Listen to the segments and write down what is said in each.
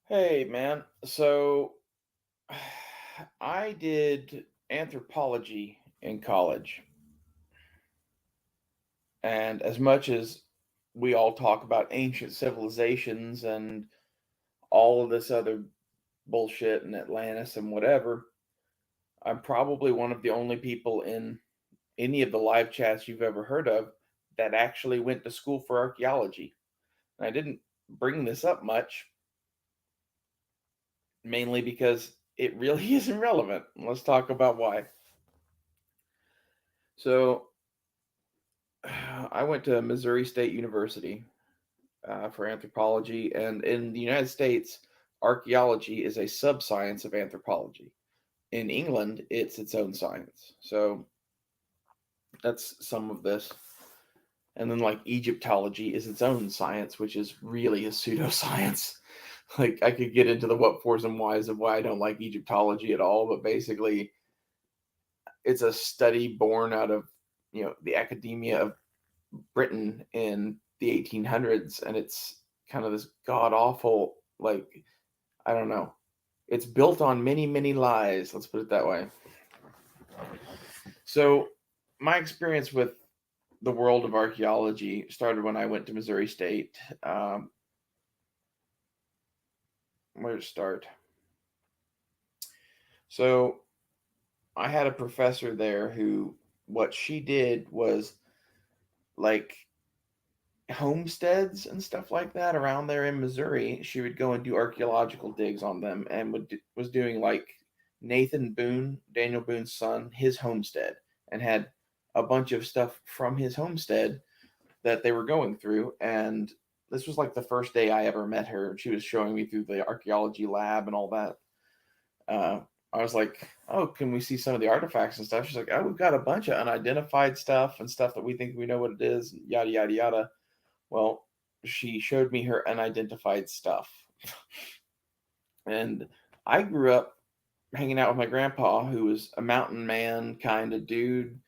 Hey, man. So I did anthropology in college. And as much as we all talk about ancient civilizations and all of this other bullshit and Atlantis and whatever, I'm probably one of the only people in any of the live chats you've ever heard of that actually went to school for archaeology. And I didn't bring this up much, mainly because it really isn't relevant. Let's talk about why. So, I went to Missouri State University for anthropology, and in the United States, archaeology is a subscience of anthropology. In England, it's its own science. So that's some of this. And then, like, Egyptology is its own science, which is really a pseudoscience. Like, I could get into the what fors and whys of why I don't like Egyptology at all, but basically, it's a study born out of the academia of Britain in the 1800s, and it's kind of this god awful, like, I don't know. It's built on many, many lies. Let's put it that way. So, my experience with the world of archaeology started when I went to Missouri State. Where to start? So, I had a professor there who, what she did was like homesteads and stuff like that around there in Missouri. She would go and do archaeological digs on them, and was doing like Nathan Boone, Daniel Boone's son, his homestead, and had a bunch of stuff from his homestead that they were going through. And this was like the first day I ever met her. She was showing me through the archaeology lab and all that. Uh, I was like, "Oh, can we see some of the artifacts and stuff?" She's like, "Oh, we've got a bunch of unidentified stuff and stuff that we think we know what it is, yada yada yada." Well, she showed me her unidentified stuff. And I grew up hanging out with my grandpa, who was a mountain man kind of dude,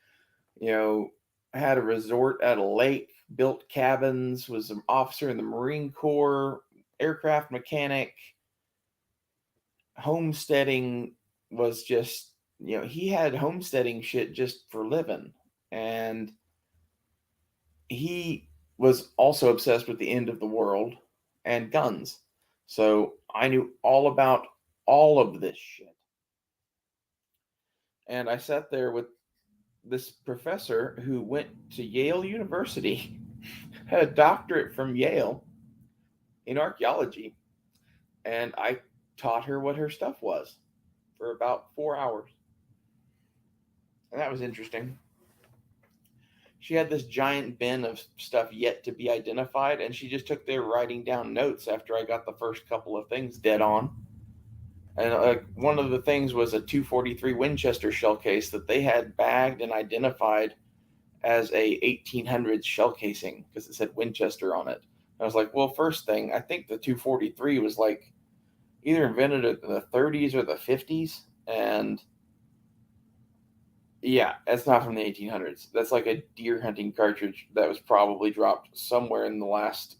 you know, had a resort at a lake, built cabins, was an officer in the Marine Corps, aircraft mechanic, homesteading was just, he had homesteading shit just for living. And he was also obsessed with the end of the world and guns. So I knew all about all of this shit. And I sat there with this professor who went to Yale University, had a doctorate from Yale in archaeology, and I taught her what her stuff was for about 4 hours. And that was interesting. She had this giant bin of stuff yet to be identified, and she just took there writing down notes after I got the first couple of things dead on. And one of the things was a 243 Winchester shell case that they had bagged and identified as a 1800s shell casing because it said Winchester on it. And I was like, well, first thing, I think the 243 was like either invented in the 30s or the 50s, and yeah, that's not from the 1800s. That's like a deer hunting cartridge that was probably dropped somewhere in the last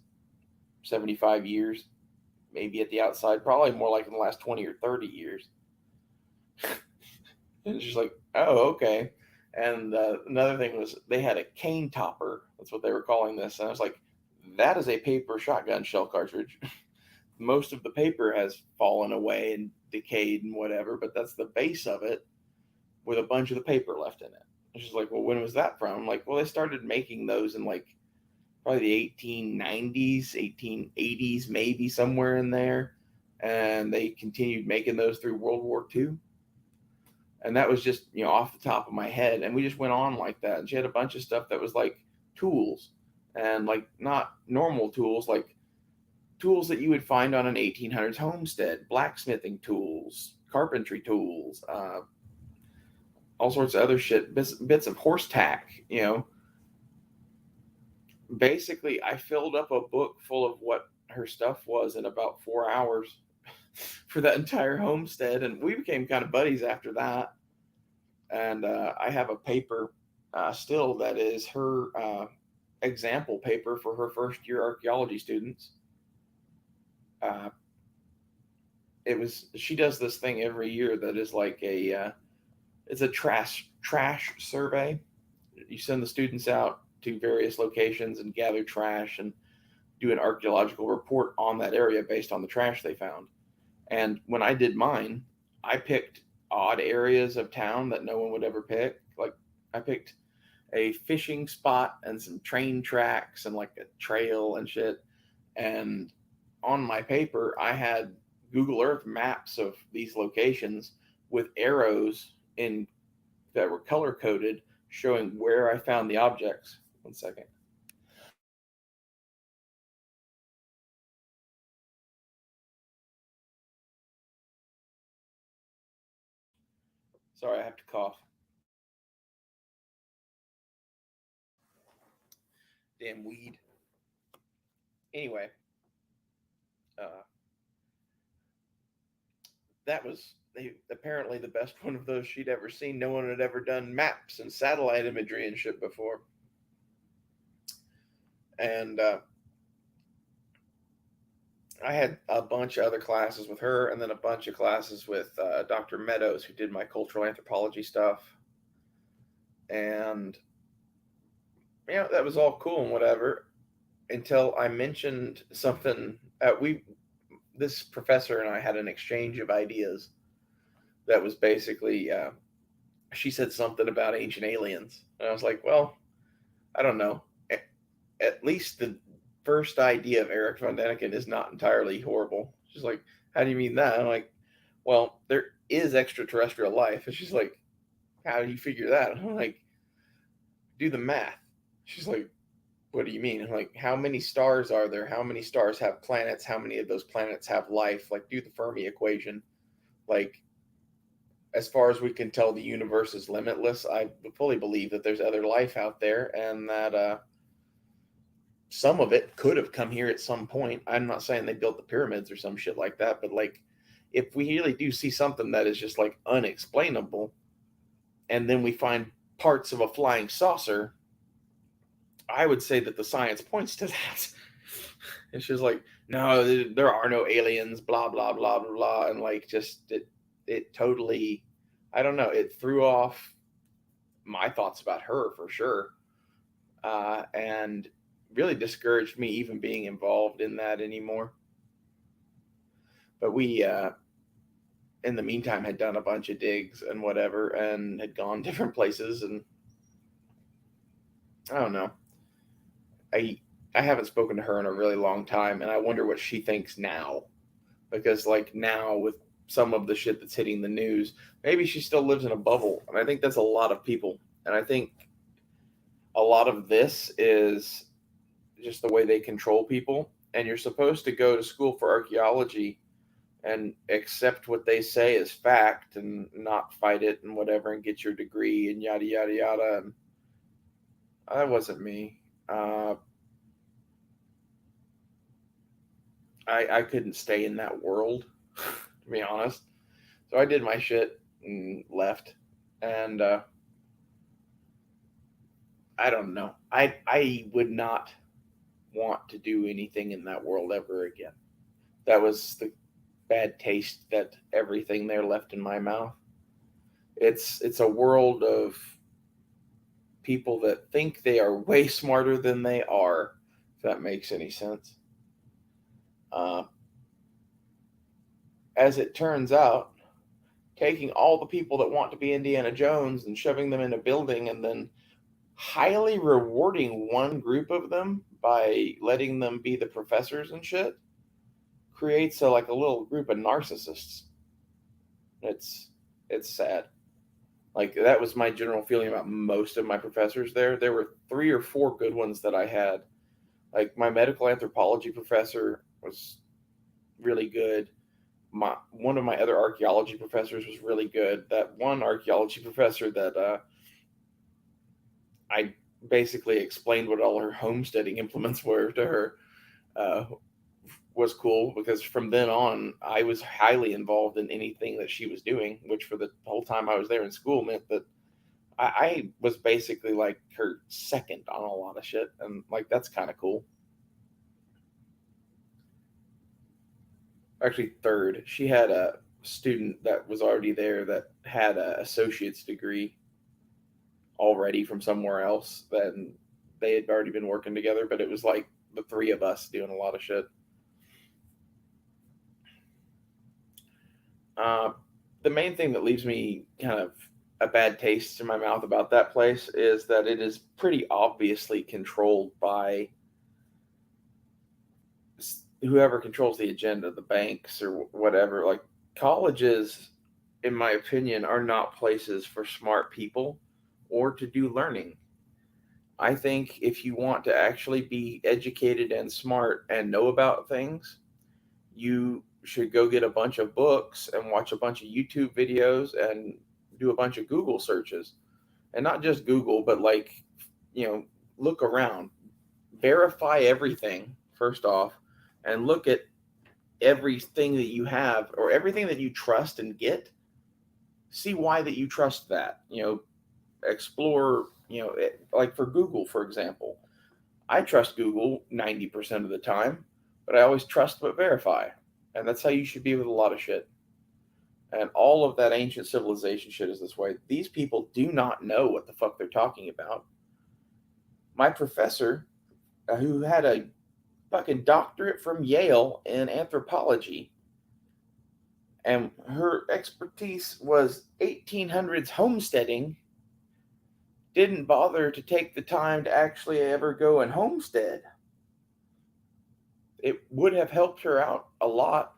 75 years, maybe at the outside, probably more like in the last 20 or 30 years. And it's just like, oh, okay. And another thing was they had a cane topper. That's what they were calling this. And I was like, that is a paper shotgun shell cartridge. Most of the paper has fallen away and decayed and whatever, but that's the base of it with a bunch of the paper left in it. It's just like, well, when was that from? I'm like, well, they started making those in like probably the 1890s, 1880s, maybe somewhere in there. And they continued making those through World War II. And that was just, off the top of my head. And we just went on like that. And she had a bunch of stuff that was like tools and like not normal tools, like tools that you would find on an 1800s homestead, blacksmithing tools, carpentry tools, all sorts of other shit, bits of horse tack. Basically, I filled up a book full of what her stuff was in about 4 hours for that entire homestead. And we became kind of buddies after that. And I have a paper still that is her example paper for her first year archaeology students. Uh, it was she does this thing every year that is like it's a trash survey. You send the students out to various locations and gather trash and do an archaeological report on that area based on the trash they found. And when I did mine, I picked odd areas of town that no one would ever pick. Like I picked a fishing spot and some train tracks and like a trail and shit. And on my paper, I had Google Earth maps of these locations with arrows in that were color coded showing where I found the objects. One second. Sorry, I have to cough. Damn weed. Anyway, uh, that was apparently the best one of those she'd ever seen. No one had ever done maps and satellite imagery and shit before. And I had a bunch of other classes with her, and then a bunch of classes with Dr. Meadows, who did my cultural anthropology stuff. And that was all cool and whatever until I mentioned something. We this professor and I had an exchange of ideas that was basically she said something about ancient aliens, and I was like, well, I don't know. At least the first idea of Eric von Däniken is not entirely horrible. She's like, how do you mean that? I'm like, well, there is extraterrestrial life. And she's like, how do you figure that? I'm like, do the math. She's like, what do you mean? I'm like, how many stars are there? How many stars have planets? How many of those planets have life? Like, do the Fermi equation. Like, as far as we can tell, the universe is limitless. I fully believe that there's other life out there, and that some of it could have come here at some point. I'm not saying they built the pyramids or some shit like that, but like, if we really do see something that is just like unexplainable, and then we find parts of a flying saucer, I would say that the science points to that. It's just like, no, there are no aliens, blah blah blah blah blah, and like, just it totally, I don't know, it threw off my thoughts about her for sure, and really discouraged me even being involved in that anymore. But we, in the meantime, had done a bunch of digs and whatever, and had gone different places, and I don't know. I I haven't spoken to her in a really long time, and I wonder what she thinks now, because like now with some of the shit that's hitting the news, maybe she still lives in a bubble, and I think that's a lot of people, and I think a lot of this is just the way they control people, and you're supposed to go to school for archaeology and accept what they say as fact and not fight it and whatever and get your degree and yada yada yada. And that wasn't me. uh, I couldn't stay in that world, to be honest. So I did my shit and left. And I don't know. I would not want to do anything in that world ever again. That was the bad taste that everything there left in my mouth. It's a world of people that think they are way smarter than they are. If that makes any sense. Uh, as it turns out, taking all the people that want to be Indiana Jones and shoving them in a building and then highly rewarding one group of them by letting them be the professors and shit creates like a little group of narcissists. It's it's sad. Like that was my general feeling about most of my professors there. There were three or four good ones that I had. Like my medical anthropology professor was really good. One of my other archaeology professors was really good. That one archaeology professor that I basically explained what all her homesteading implements were to her uh, was cool, because from then on I was highly involved in anything that she was doing, which for the whole time I was there in school meant that I was basically like her second on a lot of shit, and like that's kind of cool. actually third. She had a student that was already there that had an associate's degree already from somewhere else. Then they had already been working together, but it was like the three of us doing a lot of shit. Uh, the main thing that leaves me kind of a bad taste in my mouth about that place is that it is pretty obviously controlled by whoever controls the agenda, the banks or whatever. Like colleges, in my opinion, are not places for smart people or to do learning. I think if you want to actually be educated and smart and know about things, you should go get a bunch of books and watch a bunch of YouTube videos and do a bunch of Google searches. And not just Google, but like, you know, look around, verify everything first off, and look at everything that you have or everything that you trust and get. See why that you trust that. Explore, like for Google, for example. I trust Google 90% of the time, but I always trust but verify. And that's how you should be with a lot of shit. And all of that ancient civilization shit is this way. These people do not know what the fuck they're talking about. My professor, who had a fucking doctorate from Yale in anthropology, and her expertise was 1800s homesteading, didn't bother to take the time to actually ever go and homestead. It would have helped her out a lot.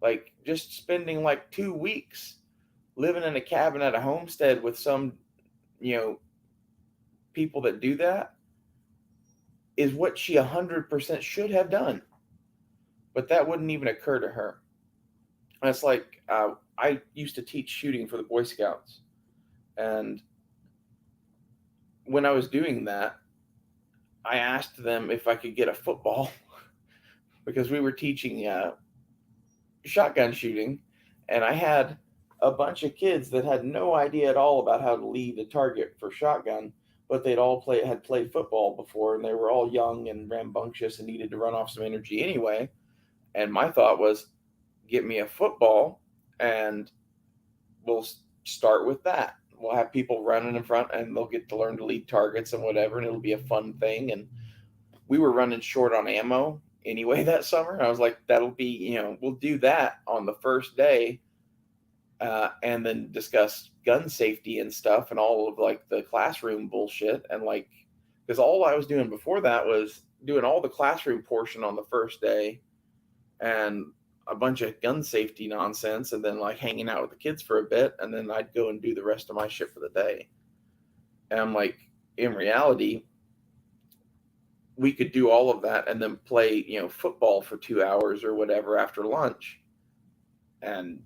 Like just spending like 2 weeks living in a cabin at a homestead with some, you know, people that do that is what she 100% should have done. But that wouldn't even occur to her. And it's like I used to teach shooting for the Boy Scouts. And when I was doing that, I asked them if I could get a football because we were teaching shotgun shooting. And I had a bunch of kids that had no idea at all about how to lead a target for shotgun, but had played football before, and they were all young and rambunctious and needed to run off some energy anyway. And my thought was, get me a football, and we'll start with that. We'll have people running in front, and they'll get to learn to lead targets and whatever, and it'll be a fun thing. And we were running short on ammo anyway that summer. I was like, that'll be, we'll do that on the first day, and then discuss gun safety and stuff and all of like the classroom bullshit. And like, because all I was doing before that was doing all the classroom portion on the first day and a bunch of gun safety nonsense, and then like hanging out with the kids for a bit, and then I'd go and do the rest of my shit for the day. And I'm like, in reality, we could do all of that and then play, football for 2 hours or whatever after lunch. And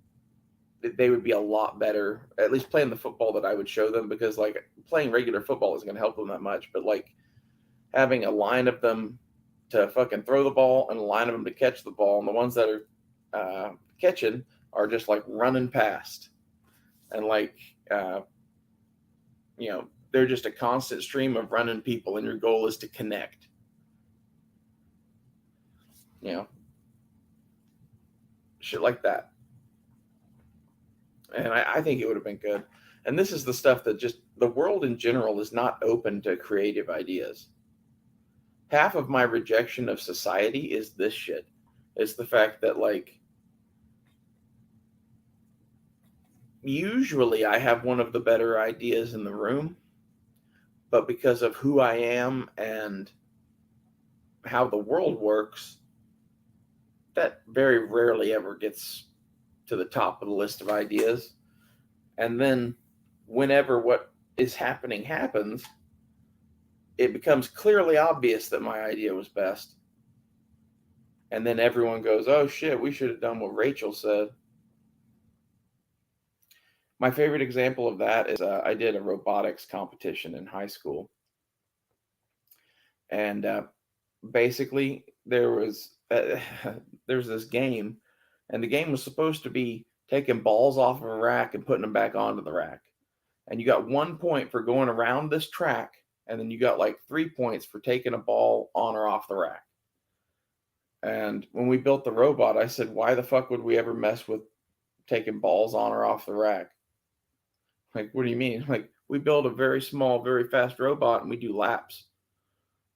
they would be a lot better, at least playing the football that I would show them, because like playing regular football isn't going to help them that much. But like having a line of them to fucking throw the ball and a line of them to catch the ball, and the ones that are catching are just like running past, and like they're just a constant stream of running people, and your goal is to connect. Shit like that. And I think it would have been good. And this is the stuff that just the world in general is not open to creative ideas. Half of my rejection of society is this shit. It's the fact that like usually I have one of the better ideas in the room, but because of who I am and how the world works, that very rarely ever gets to the top of the list of ideas. And then whenever what is happening happens, it becomes clearly obvious that my idea was best. And then everyone goes, oh shit, we should have done what Rachel said. My favorite example of that is I did a robotics competition in high school. And basically there's this game, and the game was supposed to be taking balls off of a rack and putting them back onto the rack. And you got 1 point for going around this track, and then you got like 3 points for taking a ball on or off the rack. And when we built the robot, I said, why the fuck would we ever mess with taking balls on or off the rack? Like, what do you mean? Like, we build a very small, very fast robot and we do laps.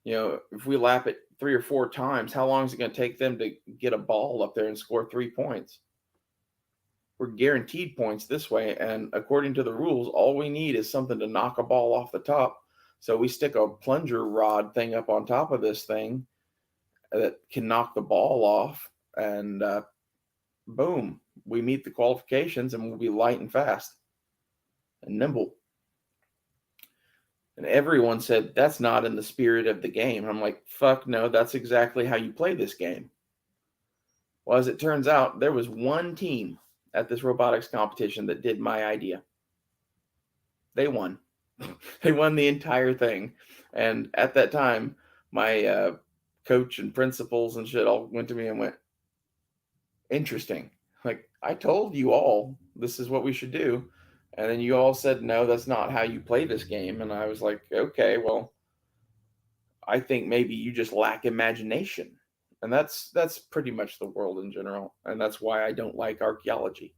If we lap it 3 or 4 times, how long is it going to take them to get a ball up there and score 3 points? We're guaranteed points this way. And according to the rules, all we need is something to knock a ball off the top. So we stick a plunger rod thing up on top of this thing that can knock the ball off. And boom, we meet the qualifications and we'll be light and fast and nimble. And everyone said, that's not in the spirit of the game. And I'm like, fuck no, that's exactly how you play this game. Well, as it turns out, there was one team at this robotics competition that did my idea. They won. They won the entire thing. And at that time, my coach and principals and shit all went to me and went, interesting. Like, I told you all this is what we should do. And then you all said, no, that's not how you play this game. And I was like, okay, well, I think maybe you just lack imagination. And that's pretty much the world in general. And that's why I don't like archaeology.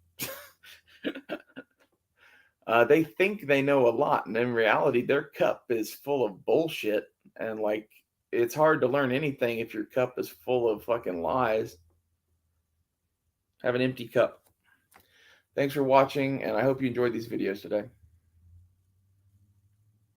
They think they know a lot, and in reality, their cup is full of bullshit. And like, it's hard to learn anything if your cup is full of fucking lies. Have an empty cup. Thanks for watching, and I hope you enjoyed these videos today.